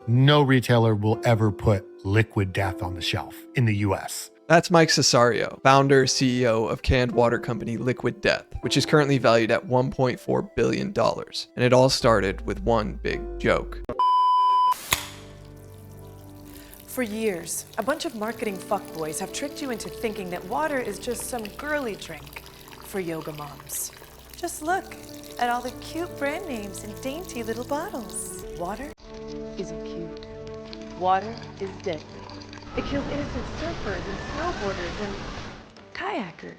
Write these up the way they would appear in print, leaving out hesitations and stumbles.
no retailer will ever put Liquid Death on the shelf in the US. That's Mike Cesario, founder, CEO of canned water company Liquid Death, which is currently valued at $1.4 billion. And it all started with one big joke. For years, a bunch of marketing fuckboys have tricked you into thinking that water is just some girly drink for yoga moms. Just look at all the cute brand names and dainty little bottles. Water isn't cute. Water is deadly. It kills innocent surfers and snowboarders and kayakers.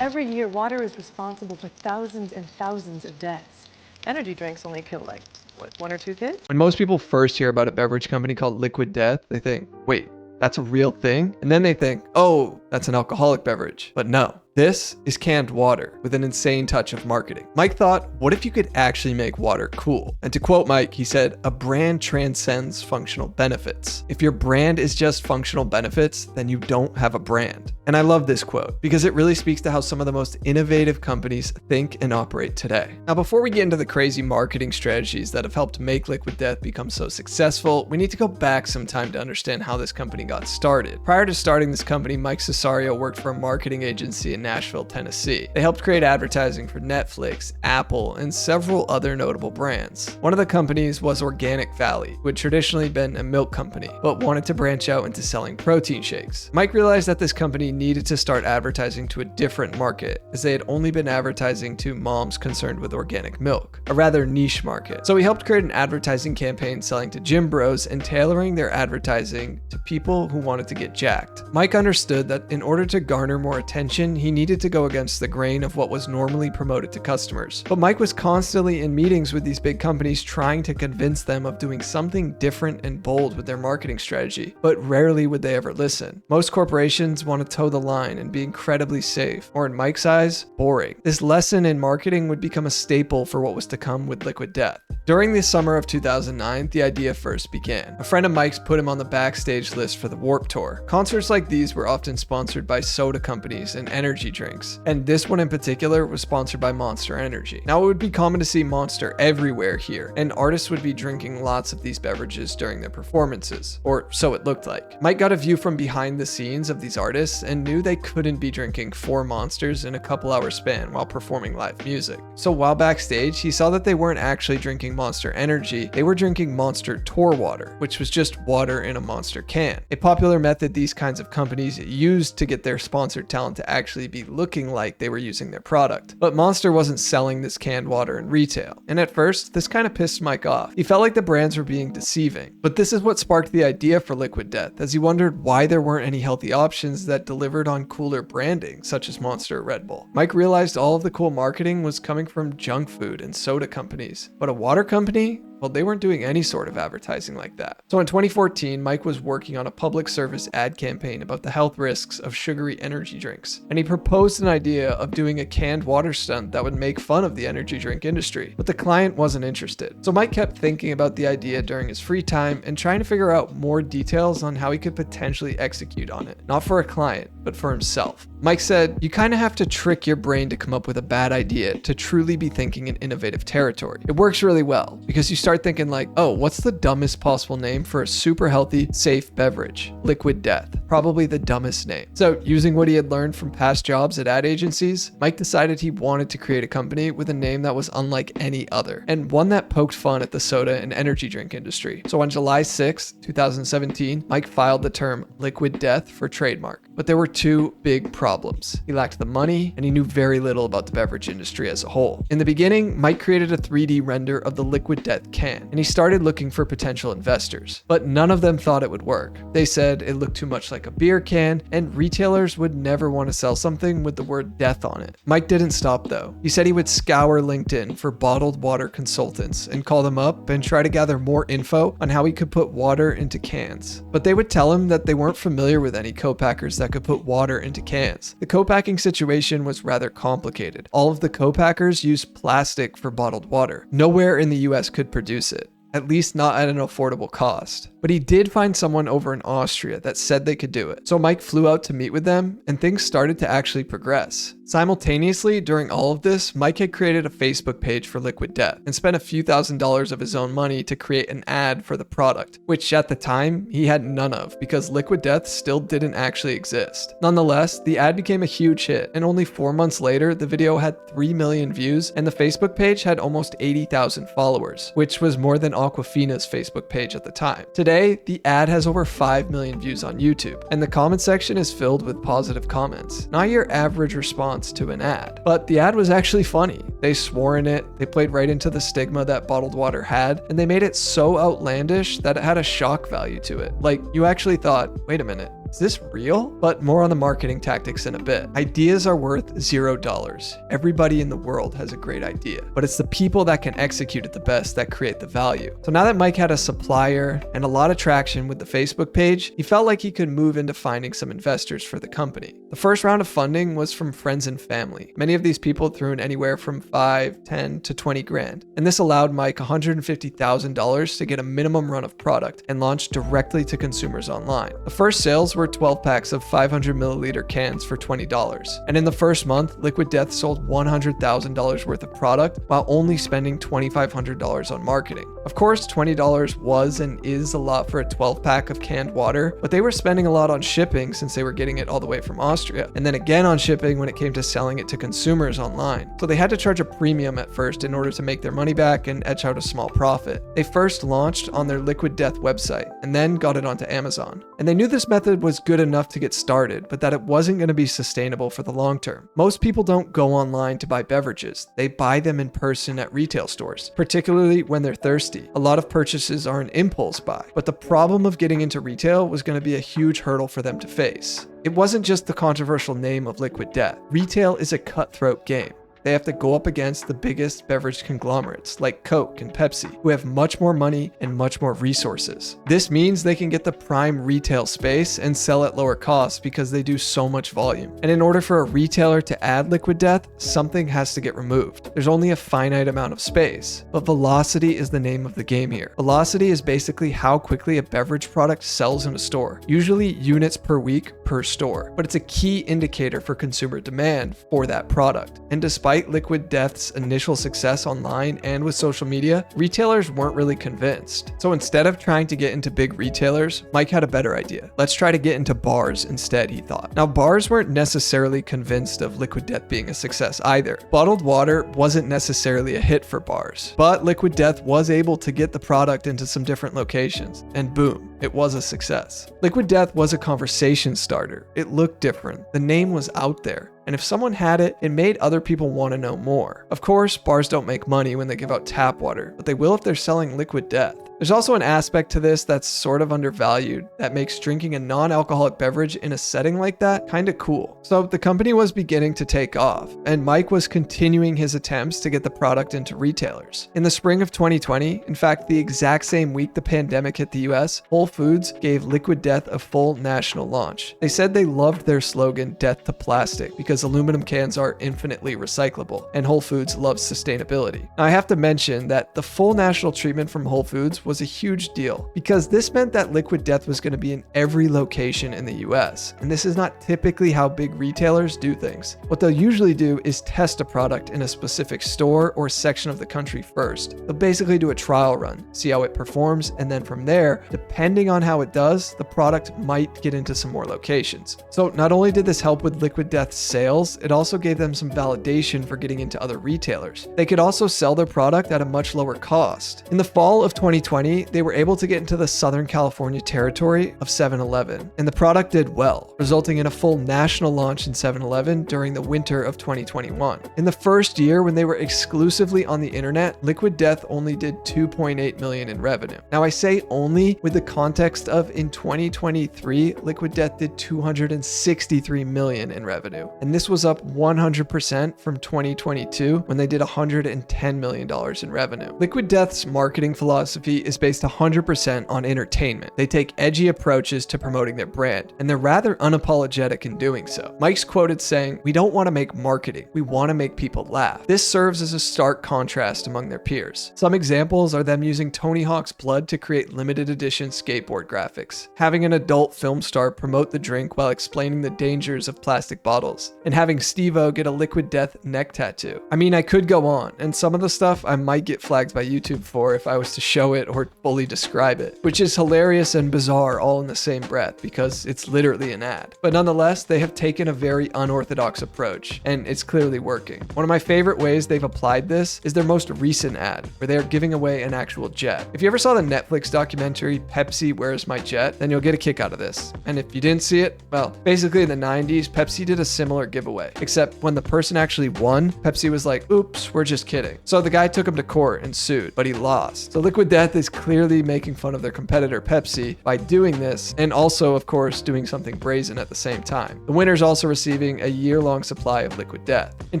Every year, water is responsible for thousands and thousands of deaths. Energy drinks only kill like, what, 1 or 2 kids? When most people first hear about a beverage company called Liquid Death, they think, wait, that's a real thing? And then they think, oh, that's an alcoholic beverage. But no. This is canned water with an insane touch of marketing. Mike thought, what if you could actually make water cool? And to quote Mike, he said, a brand transcends functional benefits. If your brand is just functional benefits, then you don't have a brand. And I love this quote because it really speaks to how some of the most innovative companies think and operate today. Now, before we get into the crazy marketing strategies that have helped make Liquid Death become so successful, we need to go back some time to understand how this company got started. Prior to starting this company, Mike Cesario worked for a marketing agency in Nashville, Tennessee. They helped create advertising for Netflix, Apple, and several other notable brands. One of the companies was Organic Valley, who had traditionally been a milk company, but wanted to branch out into selling protein shakes. Mike realized that this company needed to start advertising to a different market, as they had only been advertising to moms concerned with organic milk, a rather niche market. So he helped create an advertising campaign selling to gym bros and tailoring their advertising to people who wanted to get jacked. Mike understood that in order to garner more attention, he needed to go against the grain of what was normally promoted to customers. But Mike was constantly in meetings with these big companies trying to convince them of doing something different and bold with their marketing strategy, but rarely would they ever listen. Most corporations want to toe the line and be incredibly safe, or in Mike's eyes, boring. This lesson in marketing would become a staple for what was to come with Liquid Death. During the summer of 2009, the idea first began. A friend of Mike's put him on the backstage list for the Warped Tour. Concerts like these were often sponsored by soda companies and energy drinks, and this one in particular was sponsored by Monster Energy. Now, it would be common to see Monster everywhere here, and artists would be drinking lots of these beverages during their performances, or so it looked like. Mike got a view from behind the scenes of these artists and knew they couldn't be drinking 4 Monsters in a couple-hour span while performing live music. So while backstage, he saw that they weren't actually drinking Monster Energy, they were drinking Monster Tour Water, which was just water in a Monster can. A popular method these kinds of companies used to get their sponsored talent to actually be looking like they were using their product. But Monster wasn't selling this canned water in retail. And at first, this kind of pissed Mike off. He felt like the brands were being deceiving. But this is what sparked the idea for Liquid Death, as he wondered why there weren't any healthy options that delivered on cooler branding, such as Monster or Red Bull. Mike realized all of the cool marketing was coming from junk food and soda companies. But a water company? Well, they weren't doing any sort of advertising like that. So in 2014, Mike was working on a public service ad campaign about the health risks of sugary energy drinks. And he proposed an idea of doing a canned water stunt that would make fun of the energy drink industry. But the client wasn't interested. So Mike kept thinking about the idea during his free time and trying to figure out more details on how he could potentially execute on it. Not for a client, but for himself. Mike said, you kind of have to trick your brain to come up with a bad idea to truly be thinking in innovative territory. It works really well because you start thinking like, oh, what's the dumbest possible name for a super healthy, safe beverage? Liquid Death. Probably the dumbest name. So using what he had learned from past jobs at ad agencies, Mike decided he wanted to create a company with a name that was unlike any other, and one that poked fun at the soda and energy drink industry. So on July 6, 2017, Mike filed the term Liquid Death for trademark. But there were 2 big problems. He lacked the money, and he knew very little about the beverage industry as a whole. In the beginning, Mike created a 3D render of the Liquid Death can, and he started looking for potential investors. But none of them thought it would work. They said it looked too much like a beer can, and retailers would never want to sell something with the word death on it. Mike didn't stop though. He said he would scour LinkedIn for bottled water consultants and call them up and try to gather more info on how he could put water into cans. But they would tell him that they weren't familiar with any co-packers that could put water into cans. The co-packing situation was rather complicated. All of the co-packers used plastic for bottled water. Nowhere in the US could produce it. At least not at an affordable cost. But he did find someone over in Austria that said they could do it. So Mike flew out to meet with them, and things started to actually progress. Simultaneously, during all of this, Mike had created a Facebook page for Liquid Death and spent a few $1,000s of his own money to create an ad for the product, which at the time he had none of because Liquid Death still didn't actually exist. Nonetheless, the ad became a huge hit, and only 4 months later, the video had 3 million views and the Facebook page had almost 80,000 followers, which was more than Aquafina's Facebook page at the time. Today, the ad has over 5 million views on YouTube, and the comment section is filled with positive comments. Not your average response to an ad. But the ad was actually funny. They swore in it, they played right into the stigma that bottled water had, and they made it so outlandish that it had a shock value to it. Like, you actually thought, wait a minute, is this real? But more on the marketing tactics in a bit. Ideas are worth $0. Everybody in the world has a great idea, but it's the people that can execute it the best that create the value. So now that Mike had a supplier and a lot of traction with the Facebook page, he felt like he could move into finding some investors for the company. The first round of funding was from friends and family. Many of these people threw in anywhere from 5, 10 to 20 grand. And this allowed Mike $150,000 to get a minimum run of product and launch directly to consumers online. The first sales were 12 packs of 500 milliliter cans for $20. And in the first month, Liquid Death sold $100,000 worth of product while only spending $2,500 on marketing. Of course, $20 was and is a lot for a 12 pack of canned water, but they were spending a lot on shipping since they were getting it all the way from Austria, and then again on shipping when it came to selling it to consumers online. So they had to charge a premium at first in order to make their money back and etch out a small profit. They first launched on their Liquid Death website and then got it onto Amazon. And they knew this method was good enough to get started, but that it wasn't going to be sustainable for the long term. Most people don't go online to buy beverages. They buy them in person at retail stores, particularly when they're thirsty. A lot of purchases are an impulse buy, but the problem of getting into retail was going to be a huge hurdle for them to face. It wasn't just the controversial name of Liquid Death. Retail is a cutthroat game. They have to go up against the biggest beverage conglomerates like Coke and Pepsi, who have much more money and much more resources. This means they can get the prime retail space and sell at lower costs because they do so much volume. And in order for a retailer to add Liquid Death, something has to get removed. There's only a finite amount of space, but velocity is the name of the game here. Velocity is basically how quickly a beverage product sells in a store, usually units per week per store, but it's a key indicator for consumer demand for that product. And despite Liquid Death's initial success online and with social media, retailers weren't really convinced. So instead of trying to get into big retailers, Mike had a better idea. Let's try to get into bars instead, he thought. Now, bars weren't necessarily convinced of Liquid Death being a success either. Bottled water wasn't necessarily a hit for bars, but Liquid Death was able to get the product into some different locations, and boom, it was a success. Liquid Death was a conversation starter. It looked different. The name was out there. And if someone had it, it made other people want to know more. Of course, bars don't make money when they give out tap water, but they will if they're selling Liquid Death. There's also an aspect to this that's sort of undervalued that makes drinking a non-alcoholic beverage in a setting like that kind of cool. So the company was beginning to take off, and Mike was continuing his attempts to get the product into retailers. In the spring of 2020, in fact, the exact same week the pandemic hit the US, Whole Foods gave Liquid Death a full national launch. They said they loved their slogan, "Death to Plastic," because aluminum cans are infinitely recyclable, and Whole Foods loves sustainability. Now, I have to mention that the full national treatment from Whole Foods was a huge deal because this meant that Liquid Death was going to be in every location in the US. And this is not typically how big retailers do things. What they'll usually do is test a product in a specific store or section of the country first. They'll basically do a trial run, see how it performs, and then from there, depending on how it does, the product might get into some more locations. So not only did this help with Liquid Death's sales, it also gave them some validation for getting into other retailers. They could also sell their product at a much lower cost. In the fall of 2020, they were able to get into the Southern California territory of 7-Eleven, and the product did well, resulting in a full national launch in 7-Eleven during the winter of 2021. In the first year, when they were exclusively on the internet, Liquid Death only did $2.8 million in revenue. Now, I say only with the context of in 2023, Liquid Death did $263 million in revenue, and this was up 100% from 2022 when they did $110 million in revenue. Liquid Death's marketing philosophy is based 100% on entertainment. They take edgy approaches to promoting their brand, and they're rather unapologetic in doing so. Mike's quoted saying, "We don't want to make marketing, we want to make people laugh." This serves as a stark contrast among their peers. Some examples are them using Tony Hawk's blood to create limited edition skateboard graphics, having an adult film star promote the drink while explaining the dangers of plastic bottles, and having Steve-O get a Liquid Death neck tattoo. I mean, I could go on, and some of the stuff I might get flagged by YouTube for if I was to show it or fully describe it, which is hilarious and bizarre all in the same breath because it's literally an ad. But nonetheless, they have taken a very unorthodox approach, and it's clearly working. One of my favorite ways they've applied this is their most recent ad, where they are giving away an actual jet. If you ever saw the Netflix documentary Pepsi, Where's My Jet? Then you'll get a kick out of this. And if you didn't see it, well, basically in the 90s, Pepsi did a similar giveaway, except when the person actually won, Pepsi was like, oops, we're just kidding. So the guy took him to court and sued, but he lost. So Liquid Death is clearly making fun of their competitor Pepsi by doing this, and also, of course, doing something brazen at the same time. The winner is also receiving a year-long supply of Liquid Death. In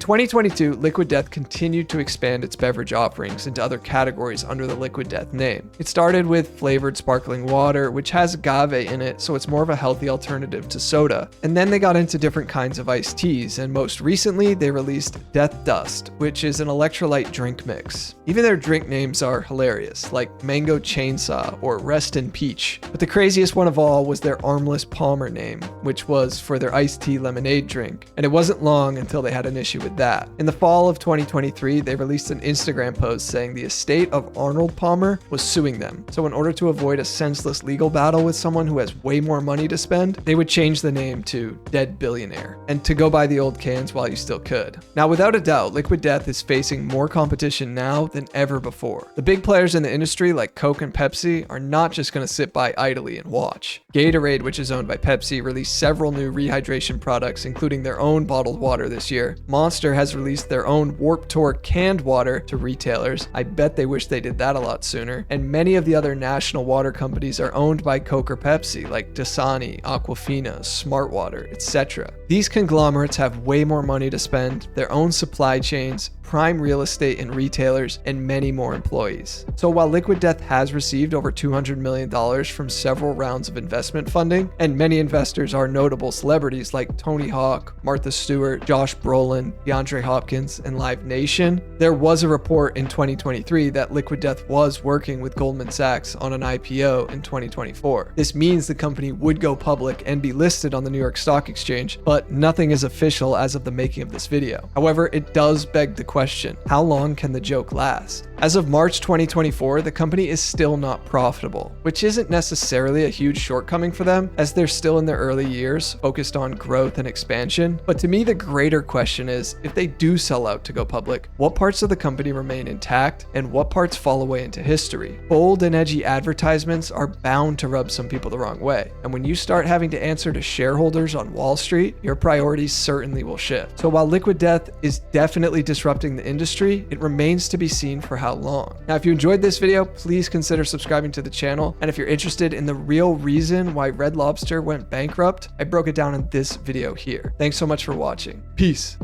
2022, Liquid Death continued to expand its beverage offerings into other categories under the Liquid Death name. It started with flavored sparkling water, which has agave in it, so it's more of a healthy alternative to soda. And then they got into different kinds of iced teas, and most recently, they released Death Dust, which is an electrolyte drink mix. Even their drink names are hilarious, like Mango Chainsaw or Rest in Peach. But the craziest one of all was their Armless Palmer name, which was for their iced tea lemonade drink. And it wasn't long until they had an issue with that. In the fall of 2023, they released an Instagram post saying the estate of Arnold Palmer was suing them. So in order to avoid a senseless legal battle with someone who has way more money to spend, they would change the name to Dead Billionaire and to go buy the old cans while you still could. Now, without a doubt, Liquid Death is facing more competition now than ever before. The big players in the industry like Coke and Pepsi are not just going to sit by idly and watch. Gatorade, which is owned by Pepsi, released several new rehydration products, including their own bottled water this year. Monster has released their own Warped Tour canned water to retailers. I bet they wish they did that a lot sooner. And many of the other national water companies are owned by Coke or Pepsi, like Dasani, Aquafina, Smartwater, etc. These conglomerates have way more money to spend, their own supply chains, prime real estate and retailers, and many more employees. So while Liquid Death has received over $200 million from several rounds of investment funding, and many investors are notable celebrities like Tony Hawk, Martha Stewart, Josh Brolin, DeAndre Hopkins, and Live Nation, there was a report in 2023 that Liquid Death was working with Goldman Sachs on an IPO in 2024. This means the company would go public and be listed on the New York Stock Exchange, but nothing is official as of the making of this video. However, it does beg the question, how long can the joke last? As of March 2024, the company is still not profitable, which isn't necessarily a huge shortcoming for them, as they're still in their early years, focused on growth and expansion. But to me, the greater question is, if they do sell out to go public, what parts of the company remain intact and what parts fall away into history? Bold and edgy advertisements are bound to rub some people the wrong way, and when you start having to answer to shareholders on Wall Street, your priorities certainly will shift. So while Liquid Death is definitely disrupting the industry, it remains to be seen for how long. Now, if you enjoyed this video, please consider subscribing to the channel. And if you're interested in the real reason why Red Lobster went bankrupt, I broke it down in this video here. Thanks so much for watching. Peace.